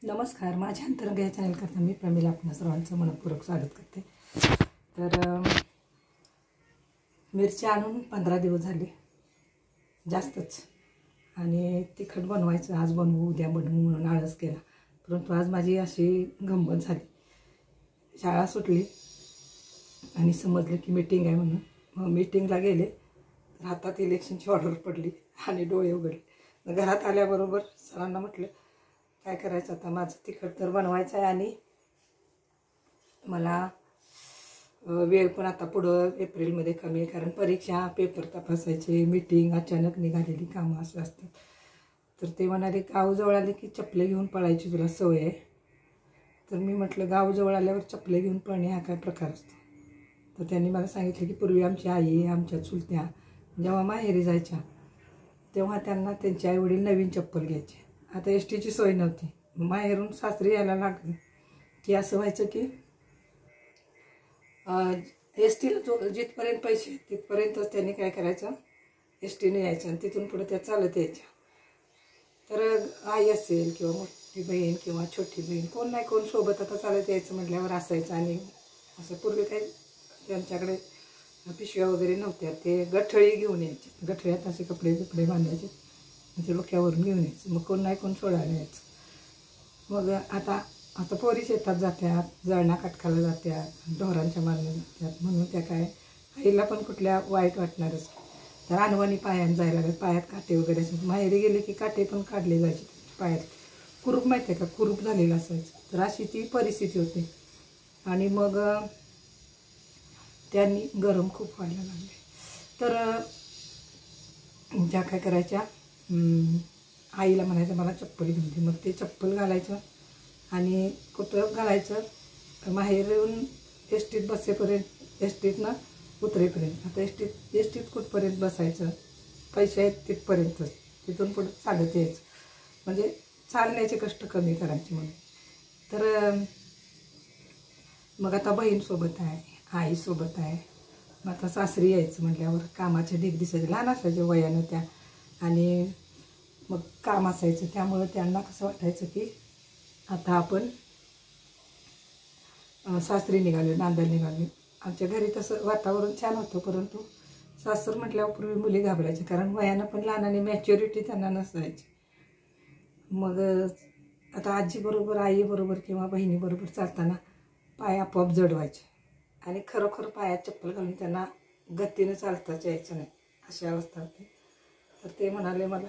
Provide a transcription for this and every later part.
नमस्कार, माझ्या अंतरंग या चॅनल करता मी प्रमिला आपणा सर्वांचं मनपूर्वक स्वागत करते। तर मिरची आणून 15 दिवस झाले जास्तच, आणि तिखट बनवायचं आज बनवू उद्या बनवू म्हणून आळस केला। परंतु आज माझी अशी गंमत झाली, शाळा सुटली आणि समजलं की मीटिंग आहे म्हणून मग मीटिंगला गेले तर हातात इलेक्शनची ऑर्डर पडली आणि डोळे उघडले। घरात आल्याबरोबर सरांना म्हटलं काय करायचं आता, माझं तिखट तर बनवायचं आहे आणि मला वेळ पण आता पुढं एप्रिलमध्ये कमी आहे, कारण परीक्षा पेपर तपासायचे मीटिंग अचानक निघालेली कामं असं असतात। तर ते म्हणाले गावजवळ आले की चपले घेऊन पळायची तुला सवय आहे। तर मी म्हटलं गावजवळ आल्यावर चपले घेऊन पळणे हा काय प्रकार असतो। तर त्यांनी मला सांगितलं की पूर्वी आमची आई आमच्या चुलत्या जेव्हा माहेरी जायच्या तेव्हा त्यांना त्यांचे आईवडील नवीन चप्पल घ्यायचे। आता एस टीची सोय नव्हती, माहेरून सासरी यायला लागलं की असं व्हायचं की एस टीला जो जिथपर्यंत पैसे तिथपर्यंतच त्यांनी काय करायचं, एस टीने यायचं आणि तिथून पुढे त्या चालत यायच्या। तर आई असेल किंवा मोठी बहीण किंवा छोटी बहीण कोण नाही कोण सोबत आता चालत यायचं म्हटल्यावर असायचं। आणि असं पूर्वी काही त्यांच्याकडे पिशव्या वगैरे नव्हत्या, ते गठळी घेऊन यायचे, गठळ्यात असे कपडे बिपडे बांधायचे ते डोक्यावरून घेऊन यायचं, मग कोण नाही कोण सोडायला यायचं। मग आता पोरी शेतात जात्यात, जळणा काटकाला जात्यात, ढोरांच्या मारण्यात जात्यात, म्हणून त्या काय आईला पण कुठल्या वाईट वाटणारच। तर अनवाणी पायानं जायला लागत, पायात काटे वगैरे असायचे, माहेरी गेले की काटे पण काढले जायचे पायात, कुरूप माहिती आहे का, कुरूप झालेलं असायचं। तर अशी ती परिस्थिती होती आणि मग त्यांनी गरम खूप व्हायला लागले। तर त्या काय करायच्या, आईला म्हणायचं मला चप्पल घेऊन दे, मग ते चप्पल घालायचं आणि कुठं घालायचं, माहेर येऊन एस टीत बसेपर्यंत, एस टीतनं उतरेपर्यंत, आता एस टीत कुठपर्यंत बसायचं, पैसे आहेत तिथपर्यंतच, तिथून पुढं चालत यायचं, म्हणजे चालण्याचे कष्ट कमी करायचे म्हणून। तर मग आता बहीणसोबत आहे, आईसोबत आहे, मग आता सासरी यायचं म्हटल्यावर कामाचे ढीग दिसायचे, लहान असायचे वयानं त्या, आणि मग काम असायचं, त्यामुळं त्यांना कसं वाटायचं की आता आपण सासरी निघालो, नांदायला निघालो। आमच्या घरी तसं वातावरण छान होतं, परंतु सासर म्हटल्यावर पूर्वी मुली घाबरायची, कारण वयानं पण लहान आणि मॅच्युरिटी त्यांना नसायची। मग आता आजीबरोबर आईबरोबर किंवा बहिणीबरोबर चालताना पाय आपोआप जड व्हायचे आणि खरोखर पायात चप्पल घालून त्यांना गतीनं चालताच यायचं नाही, अशी अवस्था होती। तर ते म्हणाले मला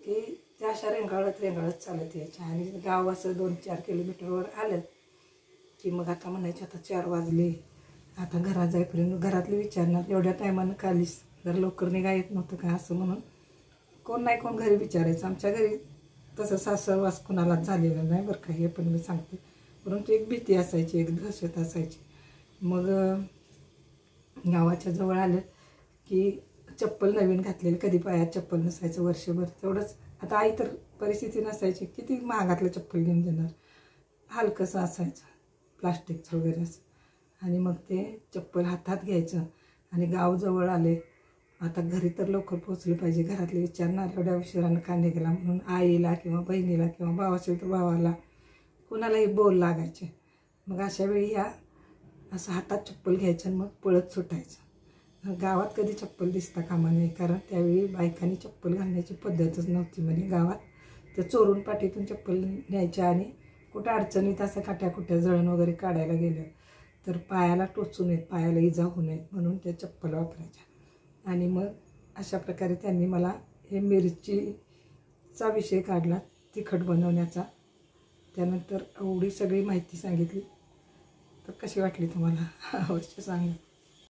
की त्या अशा रेंगाळत चालत यायच्या, आणि गाव असं 2-4 किलोमीटरवर आलं की मग आता म्हणायचे आता 4 वाजले, आता घरात जाईपर्यंत घरातले विचारणार एवढ्या टायमानं का आलीस, जर लवकर निघा येत नव्हतं का, असं म्हणून कोण नाही कोण घरी विचारायचं। आमच्या घरी तसं सासरवास कुणालाच झालेलं नाही बरं का, हे पण मी सांगते, परंतु एक भीती असायची, एक दहशत असायची। मग गावाच्या जवळ आलं की चप्पल नवीन घातलेली, कधी पायात चप्पल नसायचं वर्षभर, तेवढंच। आता आई तर परिस्थिती नसायची, किती महागातलं चप्पल घेऊन देणार, हलकंसं असायचं प्लास्टिकचं वगैरे असं, आणि मग ते चप्पल हातात घ्यायचं आणि गाव जवळ आले, आता घरी तर लवकर पोचलं पाहिजे, घरातले विचारणार एवढ्या उशिरानं का निघाला म्हणून, आईला किंवा बहिणीला किंवा भाव असेल तर भावाला कुणालाही बोल लागायचे। मग अशा वेळी ह्या असं हातात चप्पल घ्यायचं आणि मग पळत सुटायचं। गावात कधी चप्पल दिसता कामा नये, कारण त्यावेळी बायकांनी चप्पल घालण्याची पद्धतच नव्हती, म्हणजे गावात त्या चोरून पाठीतून चप्पल न्यायच्या आणि कुठं अडचणीत असं काट्याकुट्या जळण वगैरे काढायला गेलं तर पायाला टोचू नयेत, पायाला इजा होऊ नयेत म्हणून त्या चप्पल वापरायच्या। आणि मग अशा प्रकारे त्यांनी मला हे मिरचीचा विषय काढला, तिखट बनवण्याचा। त्यानंतर एवढी सगळी माहिती सांगितली, तर कशी वाटली तुम्हाला अवश्य सांगा।